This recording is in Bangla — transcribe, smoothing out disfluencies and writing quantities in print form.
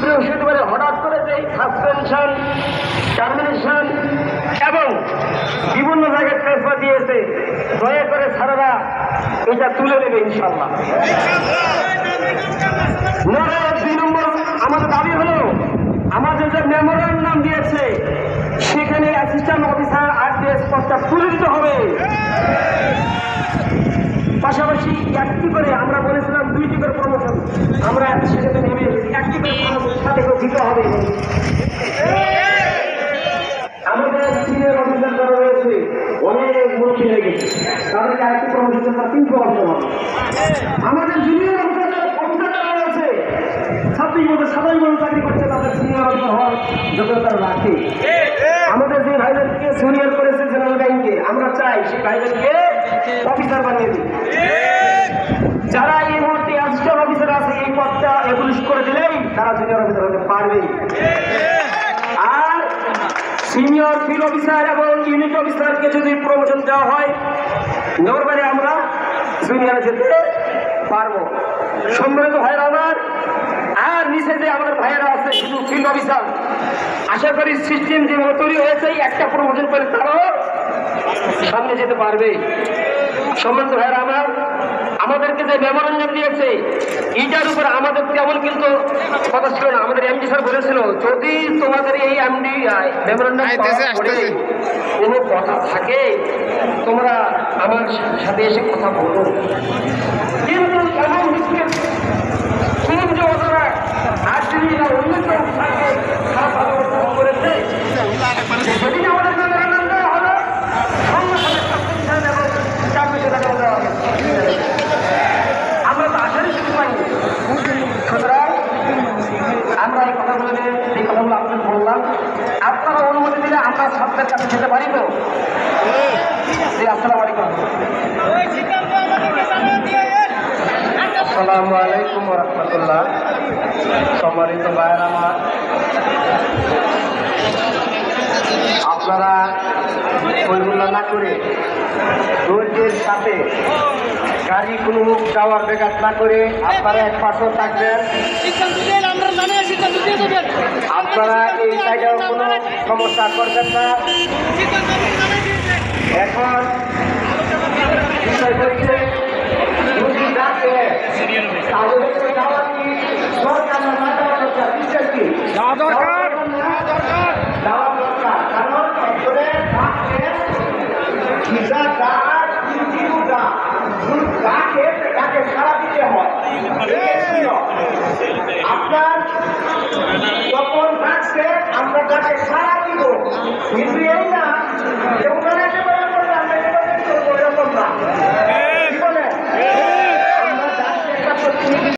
বৃহস্পতিবারে হঠাৎ করে যে সাসপেনশন, টার্মিনেশন এবং বিভিন্ন জায়গায় ট্রান্সফার দিয়েছে, দয়া করে স্যারেরা এটা তুলে নেবে ইনশাল্লাহ। 2 নম্বর আমাদের দাবি হলো, আমাদের যে মেমোরেন্ডাম দিয়েছে সেখানে অ্যাসিস্ট্যান্ট অফিসার RDS পদটা তুলে দিতে হবে। পাশাপাশি একটি করে আমরা বলেছিলাম 2টি করে প্রমোশন, আমরা সেখানে নেমে একটি করে প্রমোশন সাথে করে দিতে হবে। আমাদের সিনিয়র অফিসার যারা রয়েছে অনেক মুরব্বী হয়ে গেছে, তাদেরকে আরেকটি প্রমোশন 3 প্রমোশন হবে। আমাদের জুনিয়র অফিসার যারা রয়েছে 26 বছর 27 বছর চাকরি করছে, তাদের সিনিয়র অফিসার হওয়ার যোগ্যতা রাখে। আমাদের যে ভাইদেরকে সিনিয়র করেছে জেনারেল ব্যাংকে, আমরা চাই সেই ভাইদেরকে অফিসার বানিয়ে দিই। যারা এই মুহূর্তে অ্যাসিস্ট্যান্ট অফিসার আছে এই পদটা এবলিশ করে দিলেই তারা জুনিয়র অফিসার হতে পারবে। আর সিনিয়র ফিল্ড অফিসার এবং ইউনিট অফিসারকে যদি প্রমোশন দেওয়া হয়, নরমালি আমরা জুনিয়রে যেতে পারবো। সম্মানিত ভাইরা আমার, আর নিচে যে আমাদের ভাইয়েরা আছে শুধু ফিল্ড অফিসার, আশা করি সিস্টেম যেভাবে তৈরি হয়েছে একটা প্রমোশন করে তারাও সামনে যেতে পারবে। সম্মানিত ভাইয়েরা আমার, আমাদেরকে যে মেমোরেন্ডাম দিয়েছে এইটার উপর আমাদের তেমন কিন্তু কথা ছিল না। আমাদের এমডি স্যার বলেছিল, যদি তোমাদের এই এমডি মেমোরেন্ডাম কোনো কথা থাকে তোমরা আমার সাথে এসে কথা বলো। কিন্তু এমন শুনুন যে ওরা আর্জেন্টিনা অন্য কেউ থাকে খারাপ ভালো করেছে, সেদিন আমাদের মেমোরেন্ডাম দেওয়া হলো সঙ্গে সঙ্গে সাসপেনশন এবং টার্মিনেশন দেওয়া হবে। আমরা তো আসারই শুরু পাইনি। সুতরাং আমরা এই কথাগুলো আপনাদের বললাম, আপনারা অনুমতি দিলে আমরা ছাত্রের কাছে যেতে পারি তো। আসসালামু আলাইকুম। আসসালামু আলাইকুম ওয়া রাহমাতুল্লাহ। সম্মানিত ভাইয়ের আমার, আপনারা পরিমূল্য না করে ধৈর্যের সাথে গাড়ি কোনো যাওয়ার ব্যাঘাত না করে আপনারা এক পাশেও থাকবেন। আপনারা এই জায়গায় কোনো সমস্যা করবেন না। এখন বিষয় হচ্ছে যদি ডাকে তাহলে যাওয়া কি দরকার না যাওয়া দরকার? বিশ্বাস কি যাওয়া দরকার? যাওয়া দরকার, কারণ একজনে ডাকে ভিসা ডাক কিন্তু ডাকে তাকে সারা দিতে হয়। আপনার